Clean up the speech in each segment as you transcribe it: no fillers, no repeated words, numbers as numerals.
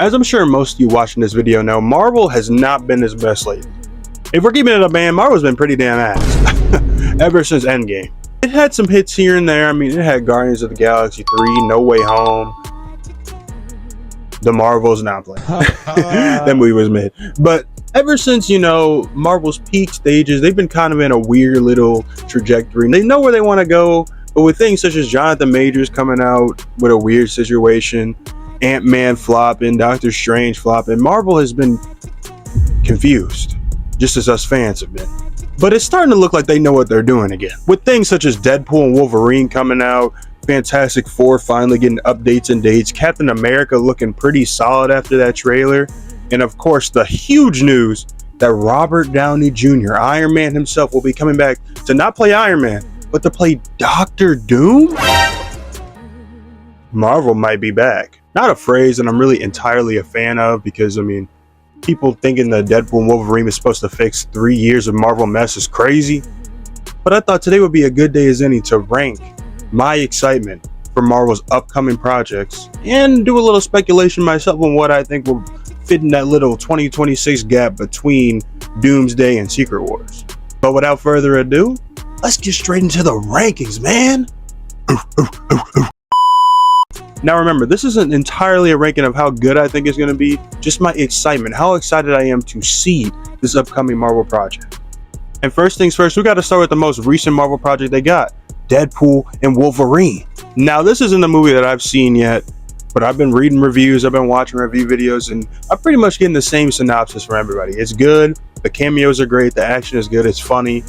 As I'm sure most of you watching this video know, Marvel has not been its best lately. If we're keeping it a band, Marvel's been pretty damn ass ever since Endgame. It had some hits here and there. I mean, it had Guardians of the Galaxy 3, No Way Home. The Marvels, not playing. That movie was mid. But ever since, you know, Marvel's peak stages, they've been kind of in a weird little trajectory. And they know where they want to go, but with things such as Jonathan Majors coming out with a weird situation, Ant-Man flopping, Doctor Strange flopping, Marvel has been confused, just as us fans have been. But it's starting to look like they know what they're doing again. With things such as Deadpool and Wolverine coming out, Fantastic Four finally getting updates and dates, Captain America looking pretty solid after that trailer, and of course the huge news that Robert Downey Jr., Iron Man himself, will be coming back to not play Iron Man, but to play Dr. Doom? Marvel might be back. Not a phrase that I'm really entirely a fan of, because I mean, people thinking that Deadpool and Wolverine is supposed to fix 3 years of Marvel mess is crazy. But I thought today would be a good day as any to rank my excitement for Marvel's upcoming projects and do a little speculation myself on what I think will fit in that little 2026 gap between Doomsday and Secret Wars. But without further ado, let's get straight into the rankings, man. Now remember, this isn't entirely a ranking of how good I think it's going to be, just my excitement, how excited I am to see this upcoming Marvel project. And first things first, we got to start with the most recent Marvel project they got, Deadpool and Wolverine. Now this isn't a movie that I've seen yet, but I've been reading reviews, I've been watching review videos, and I'm pretty much getting the same synopsis from everybody. It's good, the cameos are great, the action is good, it's funny,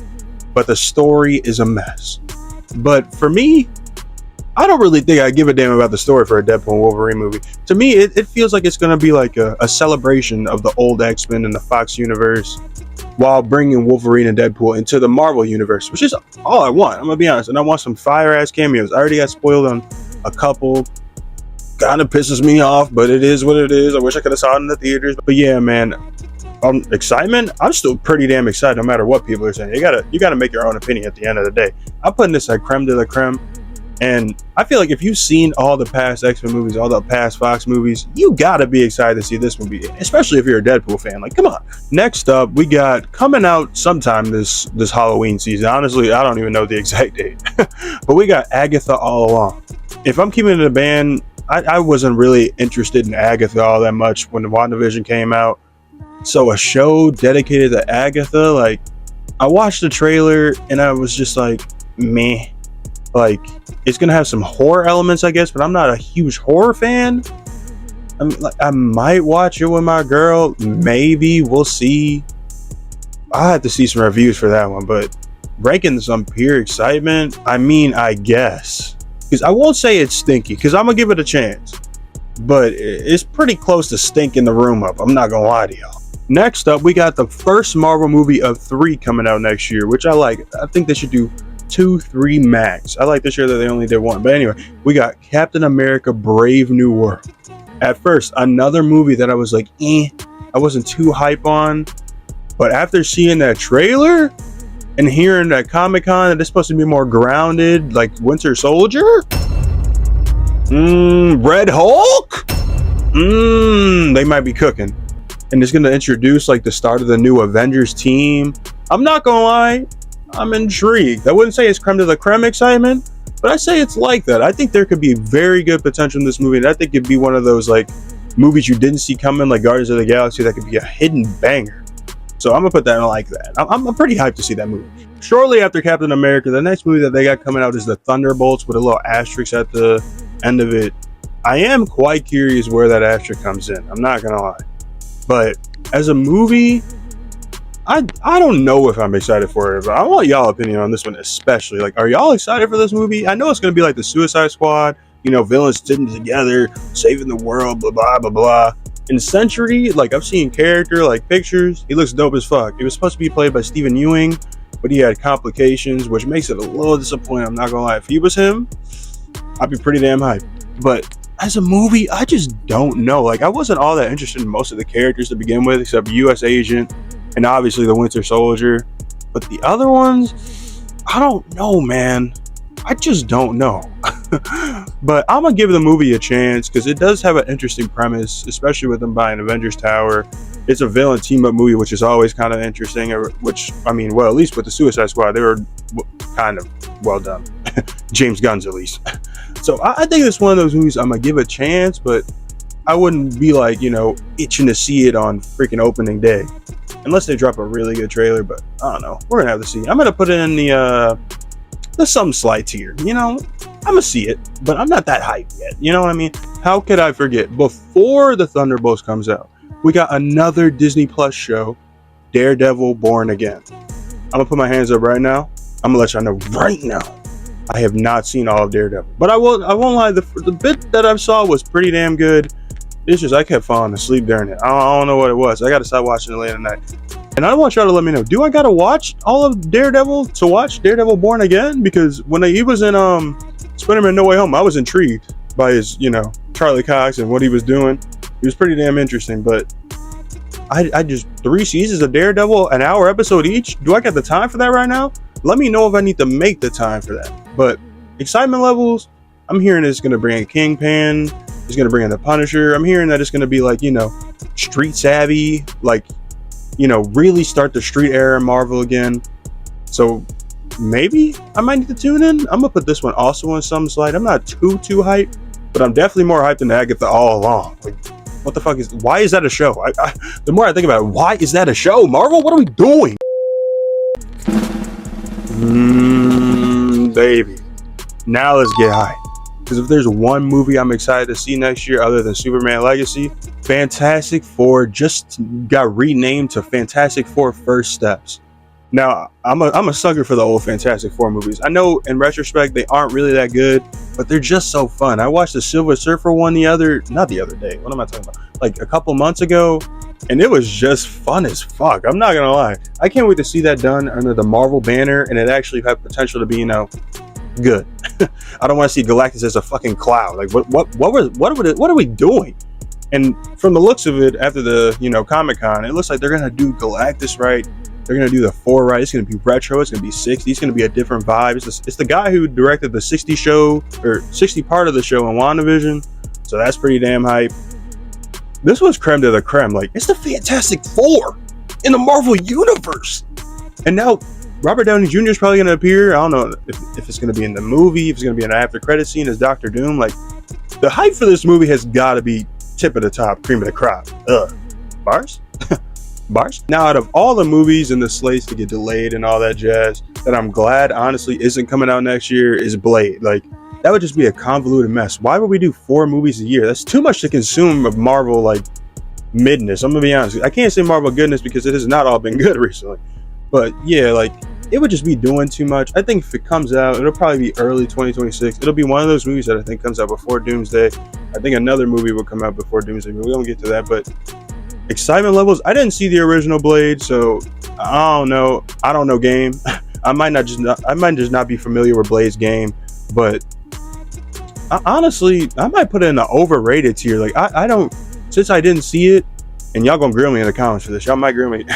but the story is a mess. But for me, I don't really think I give a damn about the story for a Deadpool and Wolverine movie. To me, it feels like it's going to be like a celebration of the old X-Men and the Fox universe, while bringing Wolverine and Deadpool into the Marvel universe, which is all I want. I'm going to be honest. And I want some fire-ass cameos. I already got spoiled on a couple. Kind of pisses me off, but it is what it is. I wish I could have saw it in the theaters. But yeah, man, excitement, I'm still pretty damn excited no matter what people are saying. You gotta make your own opinion at the end of the day. I'm putting this at creme de la creme. And I feel like if you've seen all the past X-Men movies, all the past Fox movies, you gotta be excited to see this movie, especially if you're a Deadpool fan. Like, come on. Next up, we got coming out sometime this Halloween season. Honestly, I don't even know the exact date. But we got Agatha All Along. If I'm keeping it in a band, I wasn't really interested in Agatha all that much when the WandaVision came out. So a show dedicated to Agatha, like, I watched the trailer and I was just like, meh. Like, it's gonna have some horror elements, I guess, but I'm not a huge horror fan. I might watch it with my girl, maybe, we'll see. I'll have to see some reviews for that one, but ranking some pure excitement, I mean, I guess. Because I won't say it's stinky, because I'm gonna give it a chance. But it's pretty close to stinking the room up, I'm not gonna lie to y'all. Next up, we got the first Marvel movie of 3 coming out next year, which I like. I think they should do 2, 3 max. I like this year that they only did 1. But anyway, we got Captain America Brave New World. At first, another movie that I was like, I wasn't too hype on. But after seeing that trailer and hearing at Comic-Con that it's supposed to be more grounded, like Winter Soldier, Red Hulk, they might be cooking. And it's going to introduce like the start of the new Avengers team. I'm not gonna lie, I'm intrigued. I wouldn't say it's creme de la creme excitement, but I say it's like that. I think there could be very good potential in this movie, and I think it'd be one of those like movies you didn't see coming, like Guardians of the Galaxy, that could be a hidden banger. So I'm gonna put that in like that. I'm pretty hyped to see that movie. Shortly after Captain America, the next movie that they got coming out is the Thunderbolts, with a little asterisk at the end of it. I am quite curious where that asterisk comes in. I'm not gonna lie, but as a movie, I don't know if I'm excited for it, but I want y'all opinion on this one especially. Like, are y'all excited for this movie? I know it's going to be like the Suicide Squad, you know, villains sitting together, saving the world, blah, blah, blah, blah. In Century, like, I've seen character, like, pictures. He looks dope as fuck. He was supposed to be played by Stephen Ewing, but he had complications, which makes it a little disappointing. I'm not going to lie. If he was him, I'd be pretty damn hyped. But as a movie, I just don't know. Like, I wasn't all that interested in most of the characters to begin with, except U.S. Agent and obviously the Winter Soldier. But the other ones, I don't know, man. I just don't know. But I'm gonna give the movie a chance because it does have an interesting premise, especially with them buying Avengers Tower. It's a villain team up movie, which is always kind of interesting. Which, I mean, well, at least with the Suicide Squad, they were kind of well done. James Gunn's at least. So I think it's one of those movies I'm gonna give a chance, but I wouldn't be like, itching to see it on freaking opening day, unless they drop a really good trailer. But I don't know. We're gonna have to see. I'm gonna put it in the some slight tier. I'm gonna see it, but I'm not that hyped yet. You know what I mean? How could I forget? Before the Thunderbolts comes out, we got another Disney Plus show, Daredevil Born Again. I'm gonna put my hands up right now. I'm gonna let y'all know right now, I have not seen all of Daredevil, but I won't lie. The bit that I saw was pretty damn good. It's just I kept falling asleep during it. I don't know what it was. I gotta stop watching it late at night. And I want y'all to let me know, do I gotta watch all of Daredevil to watch Daredevil Born Again? Because when he was in Spiderman No Way Home, I was intrigued by his, Charlie Cox and what he was doing. He was pretty damn interesting, but I just 3 seasons of Daredevil, an hour episode each. Do I got the time for that right now? Let me know if I need to make the time for that. But excitement levels, I'm hearing it's gonna bring in Kingpin. It's gonna bring in the Punisher. I'm hearing that it's gonna be like, street savvy, like, really start the street era in Marvel again. So maybe I might need to tune in. I'm gonna put this one also on some slide. I'm not too hyped, but I'm definitely more hyped than Agatha all along. Like, what the fuck why is that a show? The more I think about it, why is that a show? Marvel, what are we doing? Baby. Now let's get hyped. Because if there's one movie I'm excited to see next year other than Superman Legacy, Fantastic Four just got renamed to Fantastic Four First Steps. Now, I'm a sucker for the old Fantastic Four movies. I know in retrospect they aren't really that good, but they're just so fun. I watched the Silver Surfer one not the other day. What am I talking about? Like a couple months ago, and it was just fun as fuck. I'm not gonna lie. I can't wait to see that done under the Marvel banner, and it actually had potential to be, good. I don't want to see Galactus as a fucking cloud. Like what are we doing? And from the looks of it, after the Comic-Con, it looks like they're gonna do Galactus right. They're gonna do the Thor right. It's gonna be retro. It's gonna be 60s. It's gonna be a different vibe. It's the guy who directed the 60 show or 60 part of the show in WandaVision. So that's pretty damn hype. This was creme de la creme. Like, it's the Fantastic Four in the Marvel universe. And now Robert Downey Jr. is probably gonna appear. I don't know if it's gonna be in the movie, if it's gonna be an after credit scene as Dr. Doom. Like, the hype for this movie has got to be tip of the top, cream of the crop. Bars? Bars? Now, out of all the movies and the slates to get delayed and all that jazz, that I'm glad honestly isn't coming out next year is Blade. Like, that would just be a convoluted mess. Why would we do 4 movies a year? That's too much to consume of Marvel, like, midness. I'm gonna be honest. I can't say Marvel goodness because it has not all been good recently. But yeah, like, it would just be doing too much. I think if it comes out, it'll probably be early 2026. It'll be one of those movies that I think comes out before Doomsday. I think another movie will come out before Doomsday, but we don't get to that. But excitement levels, I didn't see the original Blade, so I don't know. I don't know game. I might just not be familiar with Blade's game, but honestly, I might put it in the overrated tier. Like, I don't, since I didn't see it, and y'all gonna grill me in the comments for this. Y'all might grill me.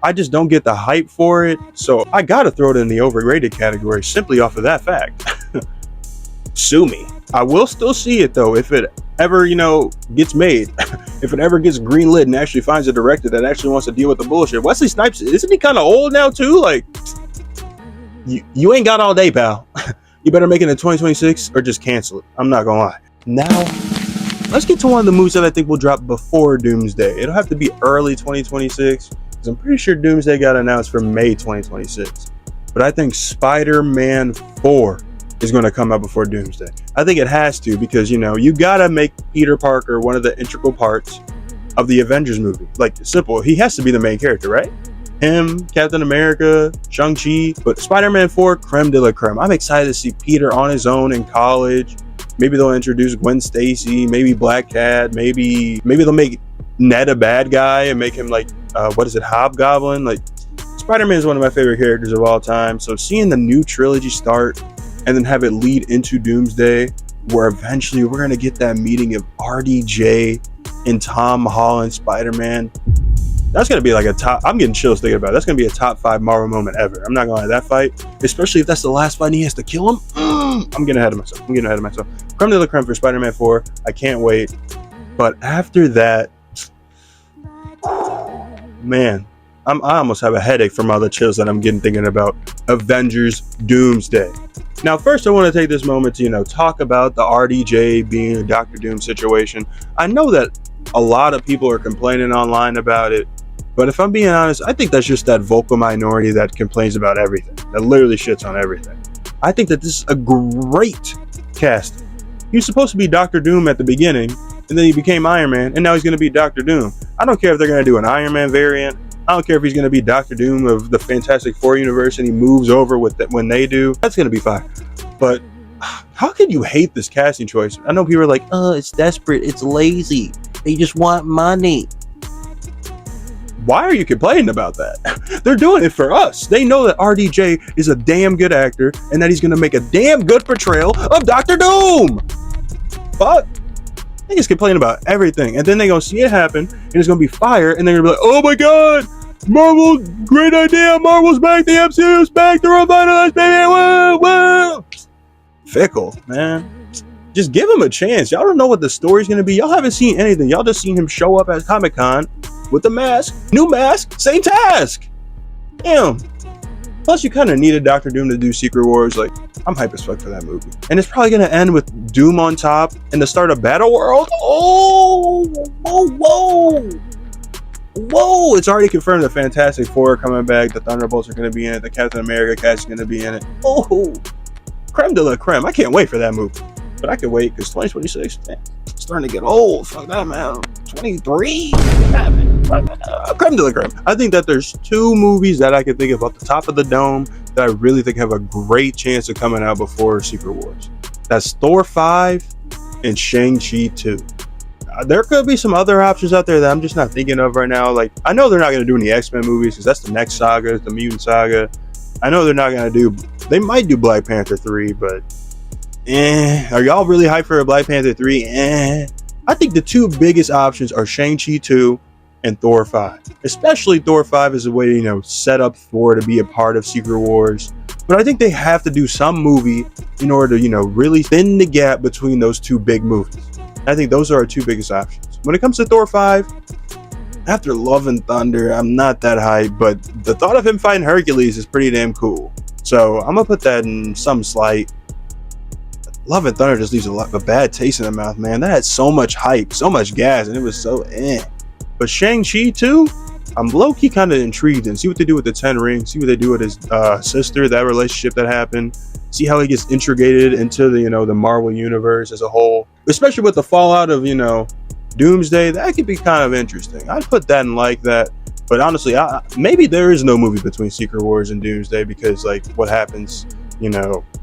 I just don't get the hype for it, so I gotta throw it in the overrated category simply off of that fact. Sue me. I will still see it though if it ever, gets made. If it ever gets greenlit and actually finds a director that actually wants to deal with the bullshit. Wesley Snipes, isn't he kind of old now too? Like, you ain't got all day, pal. You better make it in 2026 or just cancel it. I'm not gonna lie. Now, let's get to one of the movies that I think will drop before Doomsday. It'll have to be early 2026. I'm pretty sure Doomsday got announced for May 2026. But I think Spider-Man 4 is going to come out before Doomsday. I think it has to because, you got to make Peter Parker one of the integral parts of the Avengers movie. Like, simple. He has to be the main character, right? Him, Captain America, Shang-Chi. But Spider-Man 4, creme de la creme. I'm excited to see Peter on his own in college. Maybe they'll introduce Gwen Stacy. Maybe Black Cat. Maybe they'll make Ned a bad guy and make him like Hobgoblin. Like, Spider-Man is one of my favorite characters of all time, so seeing the new trilogy start and then have it lead into Doomsday, where eventually we're gonna get that meeting of RDJ and Tom Holland Spider-Man, that's gonna be like a top, I'm getting chills thinking about it. That's gonna be a top 5 Marvel moment ever. I'm not gonna lie, that fight, especially if that's the last fight and he has to kill him. I'm getting ahead of myself. Creme de la creme for Spider-Man 4. I can't wait. But after that, man, I almost have a headache from all the chills that I'm getting thinking about Avengers Doomsday. Now, first, I want to take this moment to, talk about the RDJ being a Doctor Doom situation. I know that a lot of people are complaining online about it, but if I'm being honest, I think that's just that vocal minority that complains about everything, that literally shits on everything. I think that this is a great casting. He was supposed to be Doctor Doom at the beginning, and then he became Iron Man, and now he's going to be Doctor Doom. I don't care if they're going to do an Iron Man variant. I don't care if he's going to be Doctor Doom of the Fantastic Four universe and he moves over with it when they do. That's going to be fine. But how can you hate this casting choice? I know people are like, it's desperate, it's lazy, they just want money. Why are you complaining about that? They're doing it for us. They know that RDJ is a damn good actor and that he's going to make a damn good portrayal of Doctor Doom. But they just complain about everything, and then they're gonna see it happen, and it's gonna be fire, and they're gonna be like, "Oh my God, Marvel, great idea! Marvel's back, the MCU's back, they're revitalized, baby! Woo, woo!" Fickle, man. Just give him a chance. Y'all don't know what the story's gonna be. Y'all haven't seen anything. Y'all just seen him show up at Comic-Con with the mask, new mask, same task. Damn. Plus, you kind of needed Doctor Doom to do Secret Wars. Like, I'm hype as fuck for that movie. And it's probably going to end with Doom on top and the start of Battle World. Oh, whoa. It's already confirmed the Fantastic Four are coming back. The Thunderbolts are going to be in it. The Captain America cast is going to be in it. Oh, creme de la creme. I can't wait for that movie. But I can wait because 2026, man, it's starting to get old. Fuck that, man. 23? Creme de la creme. I think that there's two movies that I can think of off the top of the dome that I really think have a great chance of coming out before Secret Wars. That's Thor 5 and Shang-Chi 2. There could be some other options out there that I'm just not thinking of right now. Like, I know they're not going to do any X-Men movies because that's the next saga, the mutant saga. I know they're not going to do... They might do Black Panther 3, but... Are y'all really hyped for a Black Panther 3? I think the two biggest options are Shang-Chi 2 and Thor 5. Especially Thor 5 is a way to, set up Thor to be a part of Secret Wars. But I think they have to do some movie in order to, really thin the gap between those two big movies. I think those are our two biggest options. When it comes to Thor 5, after Love and Thunder, I'm not that hyped, but the thought of him fighting Hercules is pretty damn cool. So I'm going to put that in some slight. Love and Thunder just leaves a bad taste in the mouth, man. That had so much hype, so much gas, and it was so But Shang-Chi too, I'm low-key kind of intrigued and see what they do with the 10 rings, see what they do with his sister, that relationship that happened, see how he gets integrated into the, the Marvel universe as a whole, especially with the fallout of, Doomsday. That could be kind of interesting. I'd put that in like that. But honestly, maybe there is no movie between Secret Wars and Doomsday because, like, what happens,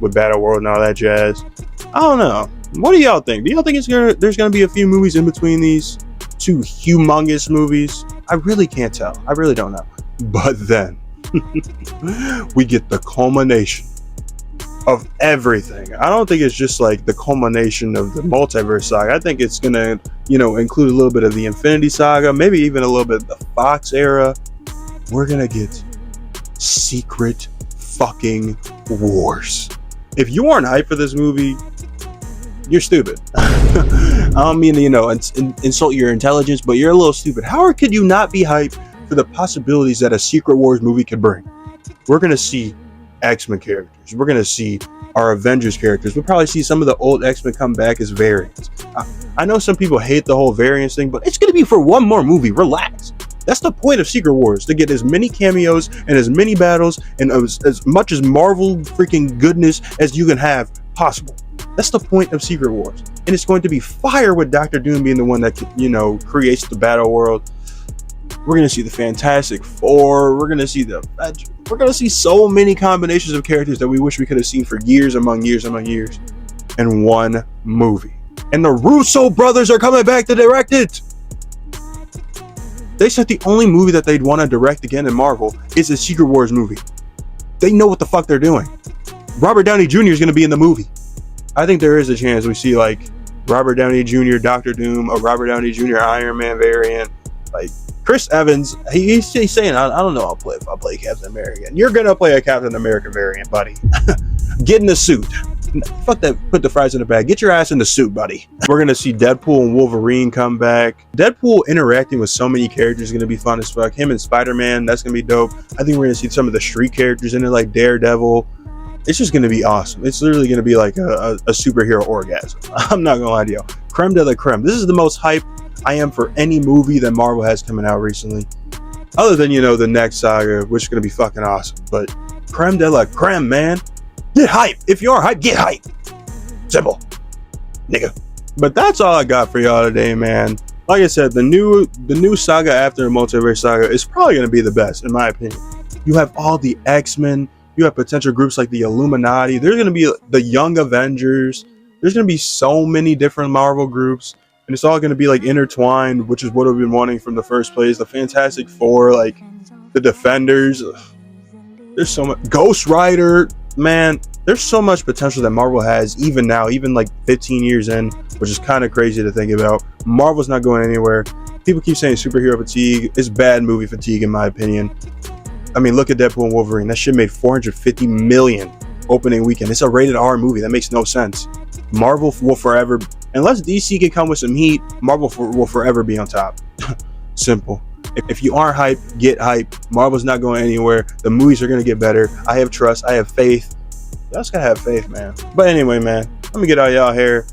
with Battle World and all that jazz. I don't know. What do y'all think? Do y'all think there's gonna be a few movies in between these two humongous movies? I really can't tell. I really don't know. But then we get the culmination of everything. I don't think it's just like the culmination of the multiverse saga. I think it's gonna, include a little bit of the Infinity Saga, maybe even a little bit of the Fox era. We're gonna get Secret fucking Wars. If you aren't hyped for this movie, you're stupid. I don't mean to, insult your intelligence, but you're a little stupid. How could you not be hyped for the possibilities that a Secret Wars movie could bring? We're going to see X-Men characters. We're going to see our Avengers characters. We'll probably see some of the old X-Men come back as variants. I know some people hate the whole variants thing, but it's going to be for one more movie. Relax. That's the point of Secret Wars, to get as many cameos and as many battles and as much as Marvel freaking goodness as you can have possible. That's the point of Secret Wars. And it's going to be fire with Doctor Doom being the one that, creates the battle world. We're going to see the Fantastic Four. We're going to see we're going to see so many combinations of characters that we wish we could have seen for years among years in one movie. And the Russo brothers are coming back to direct it. They said the only movie that they'd want to direct again in Marvel is a Secret Wars movie. They know what the fuck they're doing. Robert Downey Jr. is going to be in the movie. I think there is a chance we see like Robert Downey Jr. Doctor Doom, a Robert Downey Jr. Iron Man variant. Like Chris Evans, he's saying, I don't know if I'll play Captain America. And you're going to play a Captain America variant, buddy. Get in the suit. Fuck that, put the fries in the bag. Get your ass in the suit, buddy. We're gonna see Deadpool and Wolverine come back. Deadpool interacting with so many characters is gonna be fun as fuck. Him and Spider-Man, that's gonna be dope. I think we're gonna see some of the street characters in it, like Daredevil. It's just gonna be awesome. It's literally gonna be like a superhero orgasm. I'm not gonna lie to you. Creme de la creme. This is the most hype I am for any movie that Marvel has coming out recently. Other than, you know, the next saga, which is gonna be fucking awesome. But creme de la creme, man. Get hype. If you are hype, get hype. Simple. Nigga. But that's all I got for y'all today, man. Like I said, the new saga after the multiverse saga is probably going to be the best, in my opinion. You have all the X-Men. You have potential groups like the Illuminati. There's going to be the Young Avengers. There's going to be so many different Marvel groups. And it's all going to be like intertwined, which is what we've been wanting from the first place. The Fantastic Four, like the Defenders. There's so much. Ghost Rider. Man, there's so much potential that Marvel has even now, even like 15 years in, which is kind of crazy to think about. Marvel's not going anywhere. People keep saying superhero fatigue. It's bad movie fatigue, in my opinion. I mean, look at Deadpool and Wolverine. That shit made $450 million opening weekend. It's a rated R movie. That makes no sense. Marvel will forever, unless DC can come with some heat, Marvel will forever be on top. Simple. If you aren't hype, get hype. Marvel's not going anywhere. The movies are going to get better. I have trust. I have faith. Y'all just gotta have faith, man. But anyway, man, let me get all y'all here.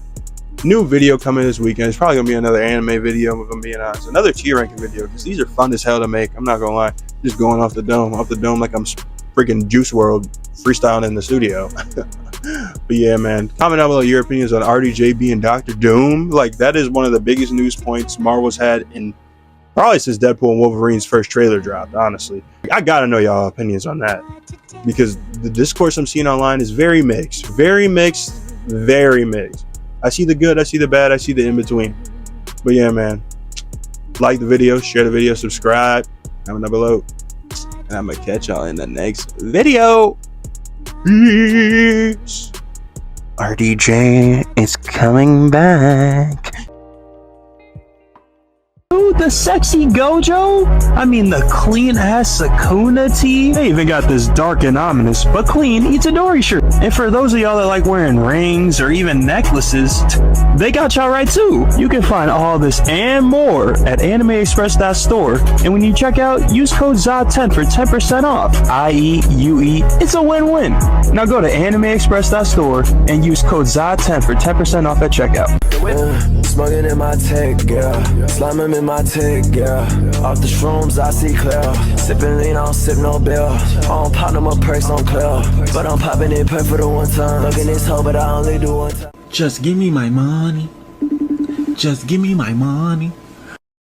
New video coming this weekend. It's probably going to be another anime video, if I'm being honest. Another tier ranking video, because these are fun as hell to make. I'm not going to lie. Just going off the dome like I'm freaking Juice WRLD freestyling in the studio. But yeah, man, comment down below your opinions on RDJ being Dr. Doom. Like, that is one of the biggest news points Marvel's had in probably since Deadpool and Wolverine's first trailer dropped, honestly. I gotta know y'all opinions on that, because the discourse I'm seeing online is very mixed. Very mixed. Very mixed. I see the good, I see the bad, I see the in-between. But yeah, man, like the video, share the video, subscribe, comment down below. And I'm gonna catch y'all in the next video. Peace. RDJ is coming back. The sexy Gojo? I mean, the clean ass Sakuna tee? They even got this dark and ominous but clean Itadori shirt. And for those of y'all that like wearing rings or even necklaces, they got y'all right too. You can find all this and more at animeexpress.store. And when you check out, use code ZA10 for 10% off. IEUE. It's a win-win. Now go to animeexpress.store and use code ZA10 for 10% off at checkout. Smoking in my tech, girl. Slamming in my tech, girl. Off the shrooms, I see clear. Sipping lean, I don't sip no bill. I don't pop no more perks, don't clear. But I'm popping it per for the one time. Looking this hoe, but I only do one time. Just give me my money. Just give me my money.